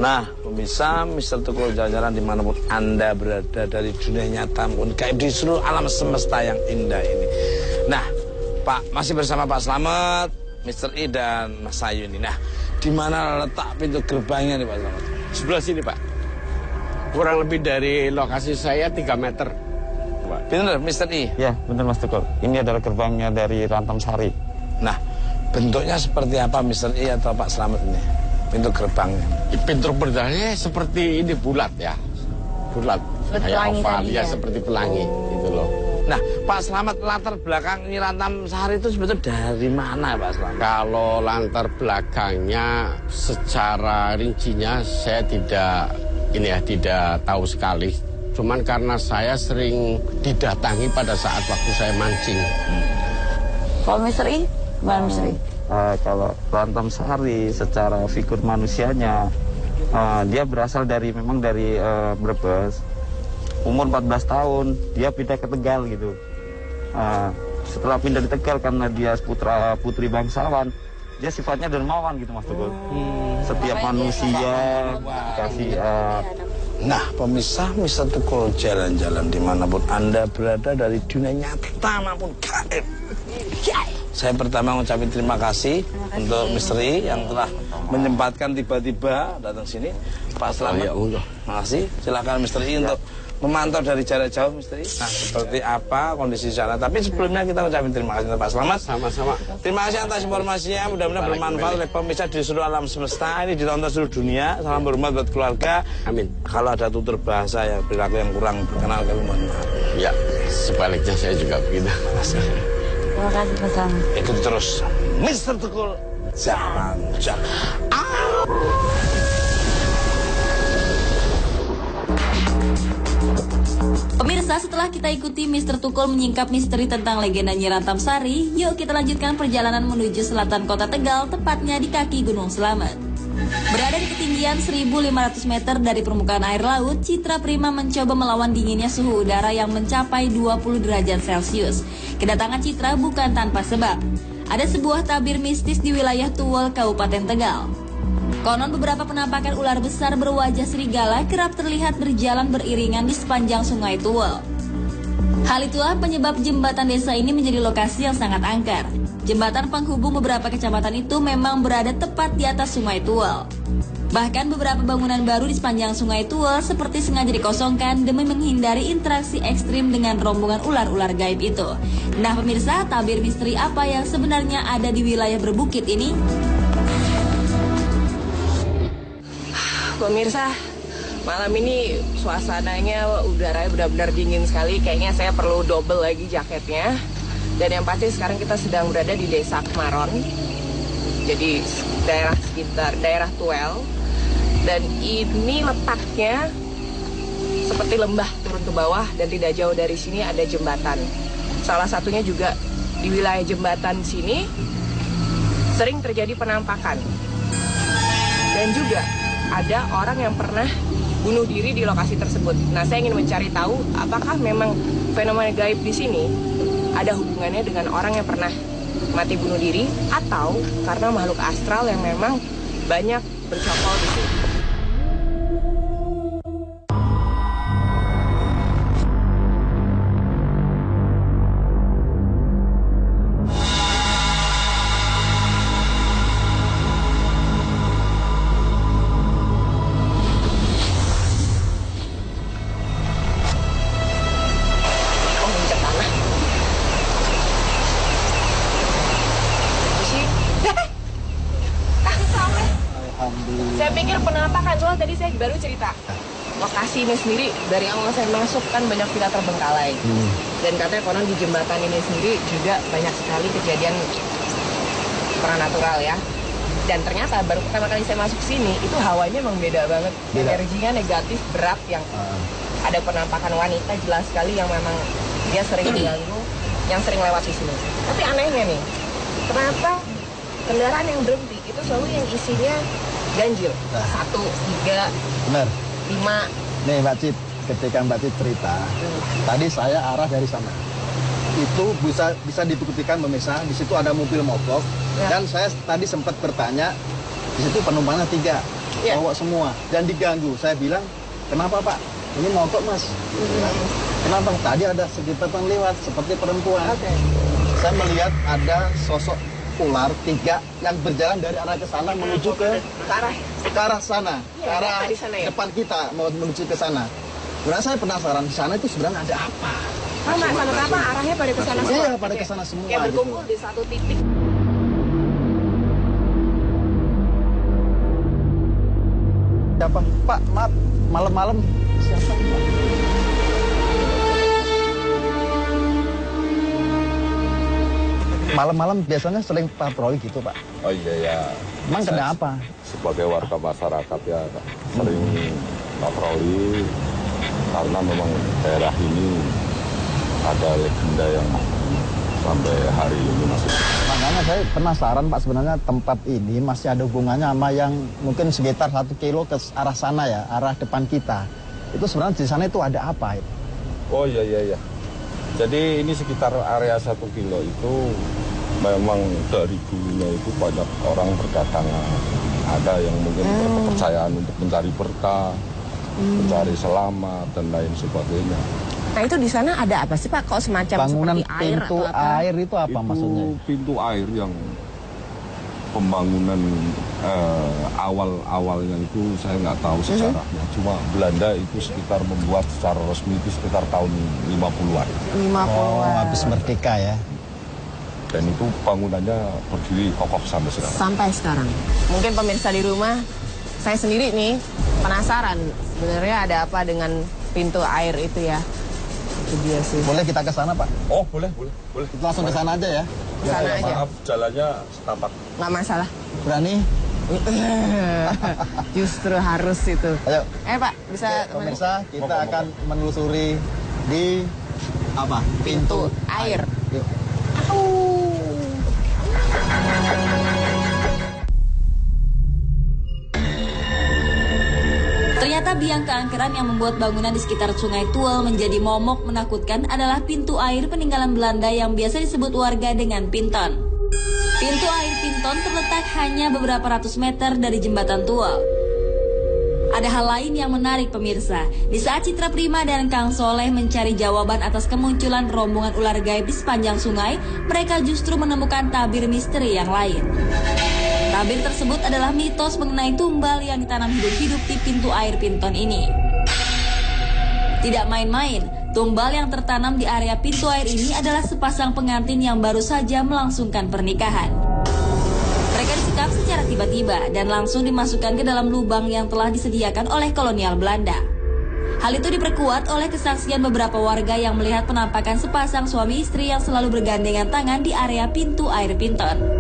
Nah, pemirsa, Mr. Tukul jalan-jalan dimanapun Anda berada dari dunia nyata maupun gaib di seluruh alam semesta yang indah ini. Nah, Pak, masih bersama Pak Slamet, Mr. I dan Mas Ayu ini. Nah, di mana letak pintu gerbangnya nih Pak Slamet? Sebelah sini Pak. Kurang lebih dari lokasi saya 3 meter. Benar, Mr. I? Ya, benar Mas Tukul. Ini adalah gerbangnya dari Rantam Sari. Nah, bentuknya seperti apa Mr. I atau Pak Slamet ini? Pintu gerbangnya. Pintu gerbangnya seperti ini, bulat ya. Bulat. Kayak oval ya, seperti pelangi gitu loh. Nah, Pak Slamet, latar belakang ini Rantam Sari itu sebetulnya dari mana Pak Slamet? Kalau latar belakangnya secara rincinya saya tidak tahu sekali. Cuman karena saya sering didatangi pada saat waktu saya mancing. Kalau Mr. I, gimana Mr. I? Kalau Rantam Sari secara figur manusianya, dia berasal memang dari Brebes. Umur 14 tahun, dia pindah ke Tegal gitu. Setelah pindah di Tegal karena dia putri bangsawan, dia sifatnya dermawan gitu Mas Tukul. Setiap manusia dikasih... Nah, pemirsa, Mr. Tukul jalan-jalan dimanapun Anda berada dari dunia nyata maupun gaib. Saya pertama mengucapkan terima kasih untuk Misteri yang telah menyempatkan tiba-tiba datang sini. Pak Slamet, terima kasih. Silakan Misteri untuk memantau dari jarak jauh Misteri. Nah, seperti apa kondisi sana. Tapi sebelumnya kita mengucapkan terima kasih untuk Pak Slamet. Sama-sama. Terima kasih atas informasinya. Mudah-mudahan bermanfaat oleh pemirsa di seluruh alam semesta. Ini ditonton seluruh dunia. Salam hormat buat keluarga. Amin. Kalau ada tutur bahasa ya perilaku yang kurang berkenan kami mohon maaf. Ya, sebaliknya saya juga begitu. Terima kasih Pak Slamet. Ikuti terus Mr. Tukul jalan-jalan. Pemirsa, setelah kita ikuti Mr. Tukul menyingkap misteri tentang legenda Nyi Rantam Sari, yuk kita lanjutkan perjalanan menuju selatan kota Tegal, tepatnya di kaki Gunung Slamet. Berada di ketinggian 1.500 meter dari permukaan air laut, Citra Prima mencoba melawan dinginnya suhu udara yang mencapai 20 derajat Celcius. Kedatangan Citra bukan tanpa sebab. Ada sebuah tabir mistis di wilayah Tuwel, Kabupaten Tegal. Konon beberapa penampakan ular besar berwajah serigala kerap terlihat berjalan beriringan di sepanjang sungai Tuwel. Hal itulah penyebab jembatan desa ini menjadi lokasi yang sangat angker. Jembatan penghubung beberapa kecamatan itu memang berada tepat di atas sungai Tuwel. Bahkan beberapa bangunan baru di sepanjang sungai Tuwel seperti sengaja dikosongkan demi menghindari interaksi ekstrim dengan rombongan ular-ular gaib itu. Nah pemirsa, tabir misteri apa yang sebenarnya ada di wilayah berbukit ini? Pemirsa, malam ini suasananya udaranya benar-benar dingin sekali. Kayaknya saya perlu double lagi jaketnya. Dan yang pasti sekarang kita sedang berada di Desa Kemaron. Jadi daerah sekitar daerah Tuwel. Dan ini letaknya seperti lembah turun ke bawah dan tidak jauh dari sini ada jembatan. Salah satunya juga di wilayah jembatan sini sering terjadi penampakan. Dan juga ada orang yang pernah bunuh diri di lokasi tersebut. Nah, saya ingin mencari tahu apakah memang fenomena gaib di sini ada hubungannya dengan orang yang pernah mati bunuh diri atau karena makhluk astral yang memang banyak bercokol di sini. Saya pikir penampakan, soalnya tadi saya baru cerita lokasi ini sendiri dari awal saya masuk kan banyak villa terbengkalai. Dan katanya konon di jembatan ini sendiri juga banyak sekali kejadian supranatural ya. Dan ternyata baru pertama kali saya masuk sini itu hawanya memang beda banget. Energinya negatif, berat, yang ada penampakan wanita jelas sekali yang memang dia sering mengganggu, yang sering lewat di sini. Tapi anehnya nih, kenapa kendaraan yang berhenti itu selalu yang isinya ganjil? 1, 3, benar. 5. Nih Mbak Cip, ketika Mbak Cip cerita, tadi saya arah dari sana. Itu bisa dibuktikan pemirsa, di situ ada mobil mogok. Dan saya tadi sempat bertanya, di situ penumpangnya 3. bawa semua dan diganggu. Saya bilang, kenapa Pak? Ini mogok Mas. Kenapa? Tadi ada sekitar lewat seperti perempuan. Saya melihat ada sosok ular 3 yang berjalan dari arah ke sana menuju ke arah sana, ke arah depan kita mau menuju ke sana. Sebenarnya saya penasaran di sana itu sebenarnya ada apa? Sama-sama arahnya pada ke sana semua. Iya, pada ke sana semua. Kayak berkumpul di satu titik. Siapa? Pak, maaf, malam-malam siapa ini, Pak? Malam-malam biasanya sering patroli gitu, Pak. Oh iya ya. Emang kenapa? Sebagai warga masyarakat ya sering patroli karena memang daerah ini ada legenda yang sampai hari ini masih. Makanya saya penasaran Pak, sebenarnya tempat ini masih ada hubungannya sama yang mungkin sekitar 1 kilo ke arah sana ya, arah depan kita. Itu sebenarnya di sana itu ada apa? Oh iya iya iya. Jadi ini sekitar area 1 kilo itu memang dari dulunya itu banyak orang berdatangan. Ada yang mungkin berkepercayaan untuk mencari berkah, mencari selamat dan lain sebagainya. Nah itu di sana ada apa sih Pak? Kok semacam Bangunan seperti air pintu atau apa? air itu apa Itu maksudnya? pintu air yang pembangunan awal-awalnya itu saya nggak tahu sejarahnya. Cuma Belanda itu sekitar membuat secara resmi itu sekitar tahun 50-an. 50-an. Oh, habis merdeka ya. Dan itu bangunannya berdiri kokoh sampai sekarang. Sampai sekarang. Mungkin pemirsa di rumah, saya sendiri nih penasaran sebenarnya ada apa dengan pintu air itu ya. Itu dia sih. Boleh kita ke sana Pak? Oh boleh. Kita langsung ke sana aja ya. Ke sana aja. Maaf jalannya setapak. Nggak masalah. Berani? Justru harus itu. Ayo. Pak, bisa temenin? Pemirsa, kita akan menelusuri di apa? Pintu air. Yuk. Ternyata biang keangkeran yang membuat bangunan di sekitar Sungai Tuol menjadi momok menakutkan adalah pintu air peninggalan Belanda yang biasa disebut warga dengan Pinton. Pintu air Pinton terletak hanya beberapa ratus meter dari jembatan Tuol. Ada hal lain yang menarik pemirsa. Di saat Citra Prima dan Kang Soleh mencari jawaban atas kemunculan rombongan ular gaib di sepanjang sungai, mereka justru menemukan tabir misteri yang lain. Tabir tersebut adalah mitos mengenai tumbal yang ditanam hidup-hidup di pintu air Pinton ini. Tidak main-main, tumbal yang tertanam di area pintu air ini adalah sepasang pengantin yang baru saja melangsungkan pernikahan. Mereka disekap secara tiba-tiba dan langsung dimasukkan ke dalam lubang yang telah disediakan oleh kolonial Belanda. Hal itu diperkuat oleh kesaksian beberapa warga yang melihat penampakan sepasang suami istri yang selalu bergandengan tangan di area pintu air Pinton.